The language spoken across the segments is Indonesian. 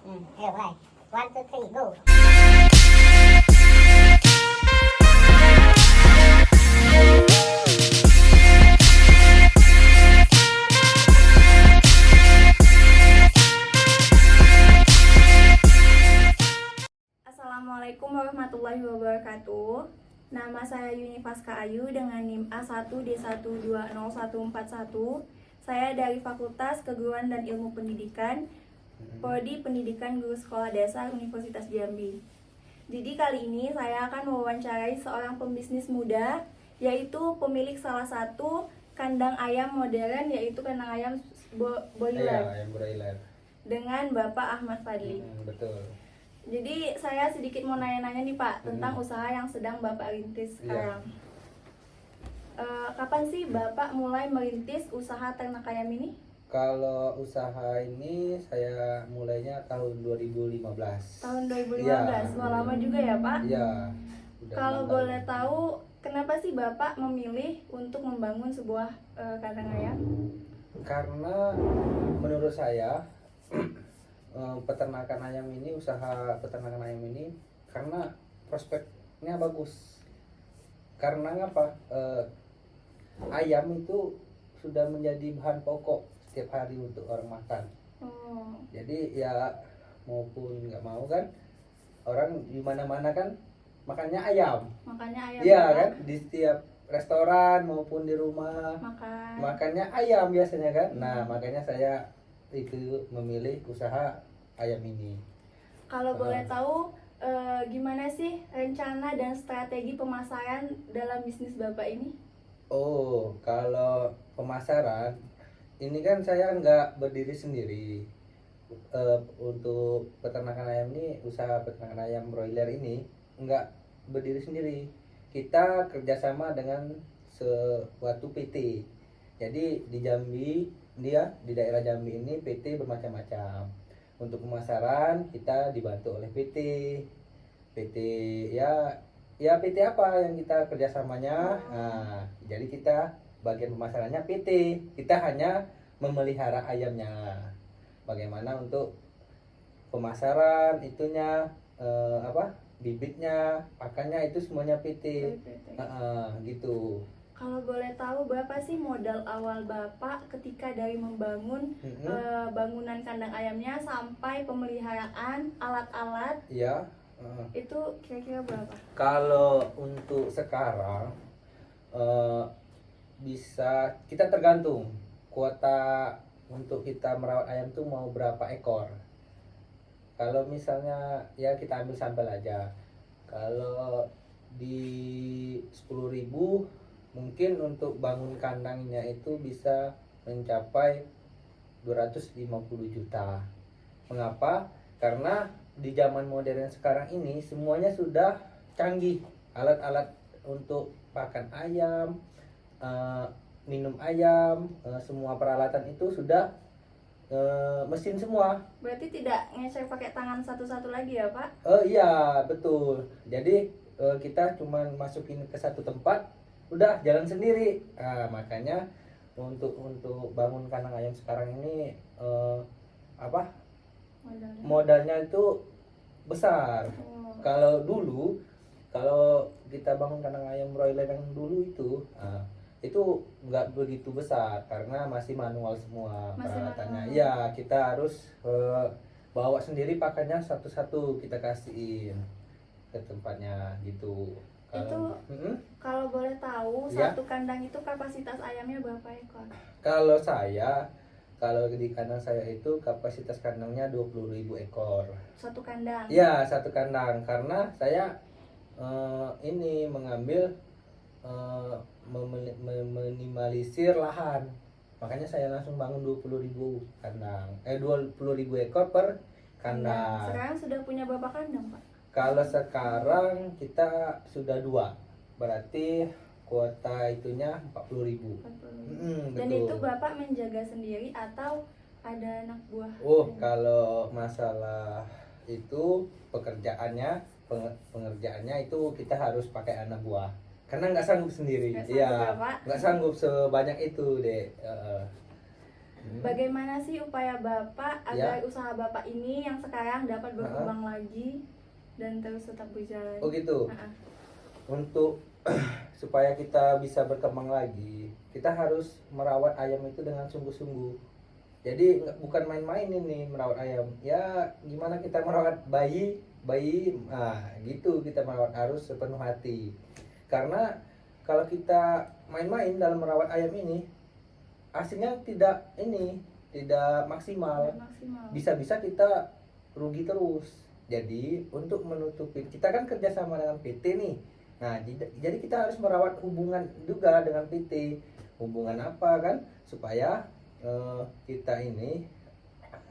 Ayo mulai. 1, 2, 3, go. Assalamualaikum warahmatullahi wabarakatuh. Nama saya Yunifaska Ayu dengan NIM A1D1201141. Saya dari Fakultas Keguruan dan Ilmu Pendidikan, Prodi Pendidikan Guru Sekolah Dasar Universitas Jambi. Jadi kali ini saya akan mewawancarai seorang pembisnis muda, yaitu pemilik salah satu kandang ayam modern, yaitu kandang ayam broiler. Iya, ayam broiler. Dengan Bapak Ahmad Fadli. Betul. Jadi saya sedikit mau nanya-nanya nih Pak tentang usaha yang sedang Bapak rintis sekarang. Kapan sih Bapak mulai merintis usaha ternak ayam ini? Kalau usaha ini saya mulainya tahun 2015. Tahun 2015, Ya, wah lama juga ya Pak? Iya. Udah Kalau 6 tahun. boleh tahu, kenapa sih Bapak memilih untuk membangun sebuah kandang ayam? Karena menurut saya peternakan ayam ini, usaha peternakan ayam ini karena prospeknya bagus. Karena apa? Ayam itu sudah menjadi bahan pokok setiap hari untuk orang makan. Jadi ya maupun nggak mau kan, orang di mana-mana kan makannya ayam. Makannya ayam. Iya Bapak kan, di setiap restoran maupun di rumah makannya ayam biasanya kan. Nah makanya saya itu memilih usaha ayam ini. Kalau boleh tahu, gimana sih rencana dan strategi pemasaran dalam bisnis Bapak ini? Oh, kalau pemasaran ini kan saya nggak berdiri sendiri. Untuk peternakan ayam ini, usaha peternakan ayam broiler ini nggak berdiri sendiri. Kita kerjasama dengan suatu PT. Jadi di Jambi, di daerah Jambi ini PT bermacam-macam. Untuk pemasaran kita dibantu oleh PT ya PT apa yang kita kerjasamanya. Nah, jadi kita bagian pemasarannya PT, kita hanya memelihara ayamnya. Bagaimana untuk pemasaran itunya, bibitnya, pakannya itu semuanya PT. Gitu. Kalau boleh tahu, berapa sih modal awal Bapak ketika dari membangun bangunan kandang ayamnya sampai pemeliharaan alat-alat? Iya. Itu kira-kira berapa? Kalau untuk sekarang bisa kita tergantung kuota untuk kita merawat ayam tuh mau berapa ekor. Kalau misalnya ya kita ambil sampel aja. Kalau di 10.000 mungkin untuk bangun kandangnya itu bisa mencapai 250 juta. Mengapa? Karena di zaman modern sekarang ini semuanya sudah canggih. Alat-alat untuk pakan ayam, minum ayam, semua peralatan itu sudah mesin semua. Berarti tidak ngecer pakai tangan satu-satu lagi ya Pak? Iya betul. Jadi kita cuma masukin ke satu tempat, udah jalan sendiri. Nah, makanya untuk bangun kandang ayam sekarang ini modalnya itu besar. Kalau dulu, kalau kita bangun kandang ayam broiler yang dulu itu nggak begitu besar karena masih manual semua peralatannya. Iya, kita harus bawa sendiri pakannya satu-satu kita kasihin ke tempatnya gitu. Kalau boleh tahu, satu kandang itu kapasitas ayamnya berapa ekor? Kalau di kandang saya itu kapasitas kandangnya 20.000 ekor. Satu kandang? Iya, satu kandang. Karena saya ini mengambil meminimalisir lahan. Makanya saya langsung bangun 20.000 kandang. 20.000 ekor per kandang. Sekarang sudah punya berapa kandang, Pak? Kalau sekarang kita sudah 2. Berarti kuota itunya 40.000. Dan itu Bapak menjaga sendiri atau ada anak buah? Kalau masalah itu pengerjaannya itu kita harus pakai anak buah. Karena nggak sanggup sendiri. Iya, nggak sanggup sebanyak itu deh. Bagaimana sih upaya Bapak agar usaha Bapak ini yang sekarang dapat berkembang lagi dan terus tetap berjalan? Oh gitu. Untuk supaya kita bisa berkembang lagi, kita harus merawat ayam itu dengan sungguh-sungguh. Jadi bukan main-main ini merawat ayam. Ya gimana kita merawat bayi, gitu kita merawat harus sepenuh hati. Karena kalau kita main-main dalam merawat ayam ini, hasilnya tidak maksimal. Bisa-bisa kita rugi terus. Jadi untuk menutupi, kita kan kerjasama dengan PT nih. Nah, jadi kita harus merawat hubungan juga dengan PT. Hubungan apa kan? Supaya kita ini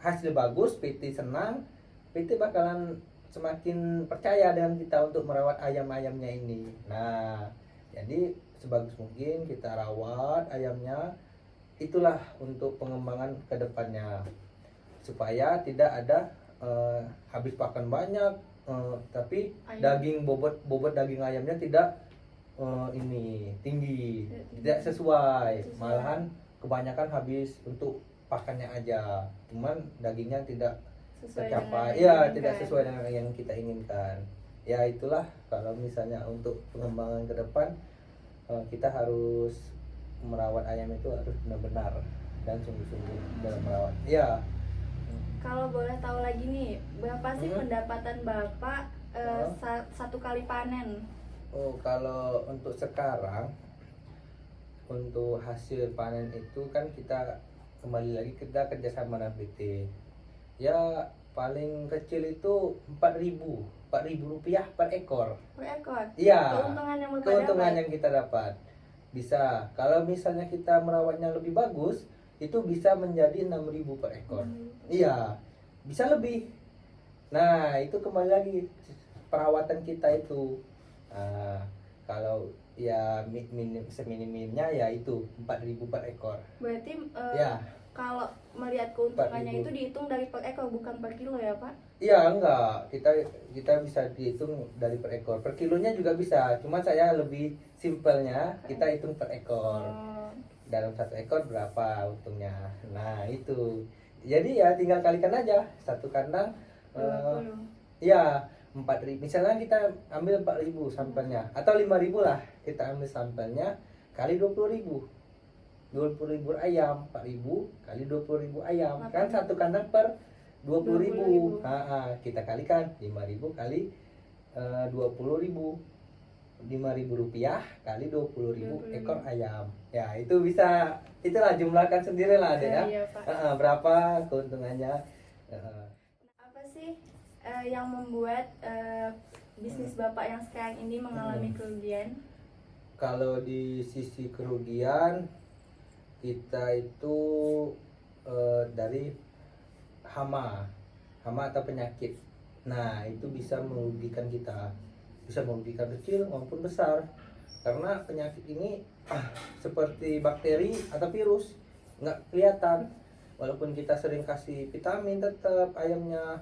hasil bagus, PT senang, PT bakalan semakin percaya dengan kita untuk merawat ayam-ayamnya ini. Nah, jadi sebagus mungkin kita rawat ayamnya. Itulah untuk pengembangan ke depannya. Supaya tidak ada habis pakan banyak, tapi daging bobot daging ayamnya tidak tinggi, tidak sesuai. Malahan kebanyakan habis untuk pakannya aja, cuman dagingnya tidak tercapai, tidak sesuai dengan yang kita inginkan. Ya itulah kalau misalnya untuk pengembangan ke depan, kita harus merawat ayam itu harus benar-benar dan sungguh-sungguh dalam merawat. Ya. Kalau boleh tahu lagi nih, berapa sih pendapatan Bapak satu kali panen? Oh, kalau untuk sekarang, untuk hasil panen itu kan kita kembali lagi kita kerjasama dengan PT. Ya paling kecil itu 4.000 rupiah per ekor. Per ekor? Iya. Keuntungan yang kita dapat. Bisa. Kalau misalnya kita merawatnya lebih bagus, itu bisa menjadi 6.000 per ekor. Iya, bisa lebih. Nah, itu kembali lagi perawatan kita itu. Kalau ya seminim-minimnya ya itu 4.000 per ekor. Berarti ya. Kalau melihat keuntungannya itu dihitung dari per ekor bukan per kilo ya Pak? Iya, enggak. Kita bisa dihitung dari per ekor. Per kilonya juga bisa. Cuma saya lebih simpelnya kita hitung per ekor. Dalam satu ekor berapa untungnya. Nah, itu. Jadi ya tinggal kalikan aja. Satu kandang 4.000. Misalnya kita ambil 4.000 sampelnya atau 5.000 lah. Kita ambil sampelnya kali 20.000. 20.000 ayam, 4.000 kali 20.000 ayam. Kan satu kandang per 20.000. Kita kalikan 5.000 kali 20.000. 5.000 rupiah kali 20.000 ekor ayam. Ya, itu bisa, itulah jumlahkan sendirilah deh ya. Iya, Pak. Berapa keuntungannya. Apa sih yang membuat bisnis Bapak yang sekarang ini mengalami kerugian? Kalau di sisi kerugian, kita itu dari hama atau penyakit. Nah, itu bisa merugikan kita, bisa merugikan kecil maupun besar, karena penyakit ini seperti bakteri atau virus nggak kelihatan. Walaupun kita sering kasih vitamin, tetap ayamnya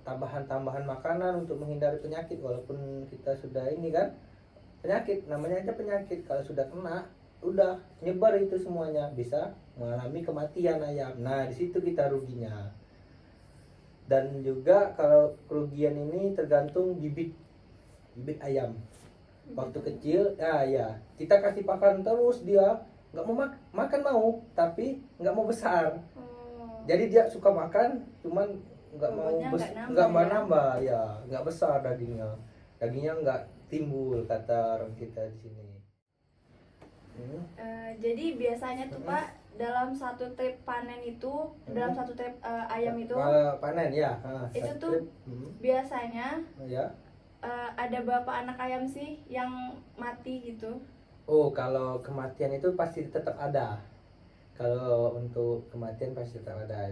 tambahan makanan untuk menghindari penyakit. Walaupun kita sudah ini kan penyakit, namanya aja penyakit, kalau sudah kena udah nyebar itu semuanya, bisa mengalami kematian ayam. Nah, di situ kita ruginya. Dan juga kalau kerugian ini tergantung bibit ayam. Waktu kecil, ya kita kasih pakan terus, dia nggak mau makan mau, tapi nggak mau besar. Jadi dia suka makan, cuman nggak mau nambah, ya nggak besar dagingnya nggak timbul, kata orang kita di sini. Jadi biasanya tuh Pak, dalam satu trip panen itu, dalam satu trip ayam itu panen ya, itu tuh biasanya ya. Ada berapa anak ayam sih yang mati gitu? Oh, kalau kematian itu pasti tetap ada. Kalau untuk kematian pasti tetap ada,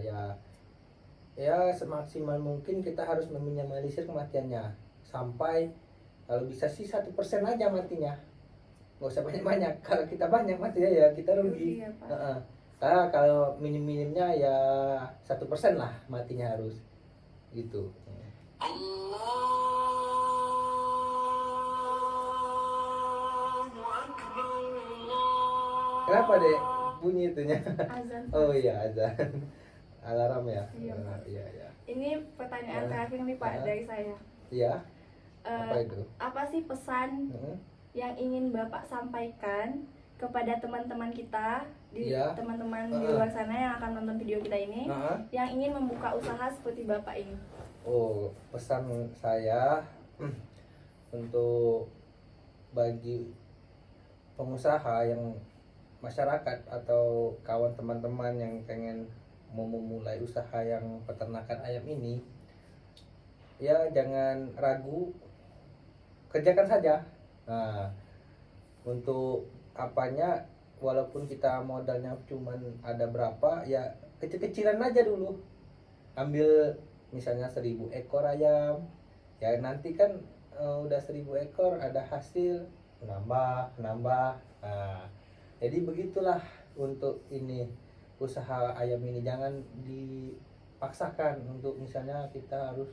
ya semaksimal mungkin kita harus meminimalisir kematiannya, sampai kalau bisa sih 1% aja matinya, nggak usah banyak-banyak. Kalau kita banyak matinya ya kita rugi. Ya, Pak. Kalau minim-minimnya ya 1% lah matinya harus gitu. Kenapa dek? bunyi itunya. Azan. Oh iya, azan. Alarm ya. Iya, Pak. Iya, iya. Ini pertanyaan terakhir nih Pak dari saya. Iya. Eh, Apa itu? apa sih pesan Hmm? yang ingin Bapak sampaikan kepada teman-teman kita, Iya. teman-teman di luar sana yang akan nonton video kita ini, Heeh. yang ingin membuka usaha seperti Bapak ini? Oh, pesan saya untuk bagi pengusaha yang masyarakat atau kawan teman-teman yang pengen mau memulai usaha yang peternakan ayam ini, ya jangan ragu, kerjakan saja. Nah, untuk apanya, walaupun kita modalnya cuman ada berapa, ya kecil-kecilan aja dulu. Ambil misalnya 1000 ekor ayam, ya nanti kan udah 1000 ekor ada hasil, nambah. Nah, jadi begitulah untuk ini usaha ayam ini, jangan dipaksakan untuk misalnya kita harus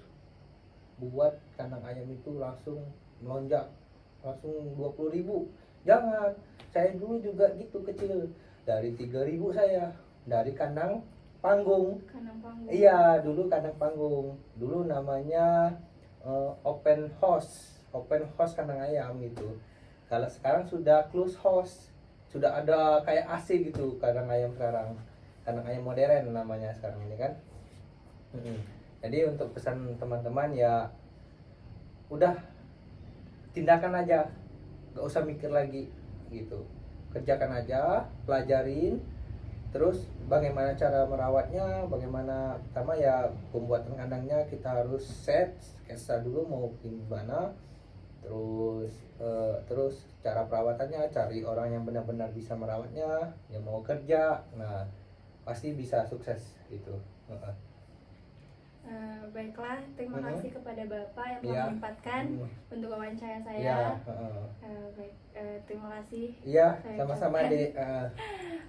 buat kandang ayam itu langsung melonjak langsung 20.000. Jangan. Saya dulu juga gitu kecil, dari 3.000 saya dari kandang panggung. Kandang panggung. Iya, dulu kandang panggung. Dulu namanya open house kandang ayam gitu. Kalau sekarang sudah close house, sudah ada kayak AC gitu kandang ayam sekarang. Kandang ayam modern namanya sekarang ini kan. Jadi untuk pesan teman-teman ya udah tindakan aja, gak usah mikir lagi gitu. Kerjakan aja, pelajarin, terus bagaimana cara merawatnya, bagaimana pertama ya pembuatan kandangnya kita harus set sketsa dulu mau gimana, terus cara perawatannya cari orang yang benar-benar bisa merawatnya, yang mau kerja, nah pasti bisa sukses gitu. Baiklah, terima kasih kepada Bapak yang Iya. telah menyempatkan untuk wawancara saya. Iya. Baik, terima kasih. Iya, Saya sama-sama ucapkan. Dek.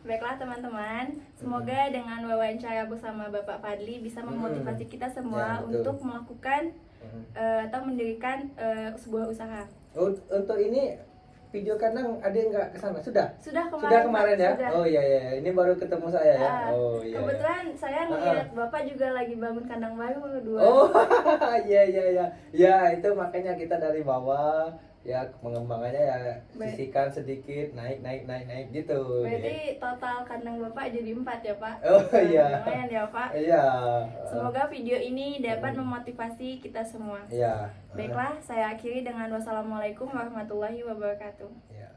Baiklah teman-teman, semoga dengan wawancara bersama Bapak Fadli bisa memotivasi kita semua Ya, betul. untuk melakukan atau mendirikan sebuah usaha. Untuk ini video kandang ada yang nggak kesana? Sudah Sudah kemarin, kemarin Pak, ya? sudah. Oh iya, ini baru ketemu saya ya. Ah, Oh iya. kebetulan saya ngeliat Bapak juga lagi bangun kandang baru dua. Oh iya. Ya itu makanya kita dari bawah ya pengembangannya ya sisihkan sedikit, naik gitu. Berarti total kandang Bapak jadi 4 ya Pak? Oh iya. Lumayan ya Pak. Iya. Semoga video ini dapat memotivasi kita semua. Iya. Baiklah, saya akhiri dengan wassalamualaikum warahmatullahi wabarakatuh. Iya.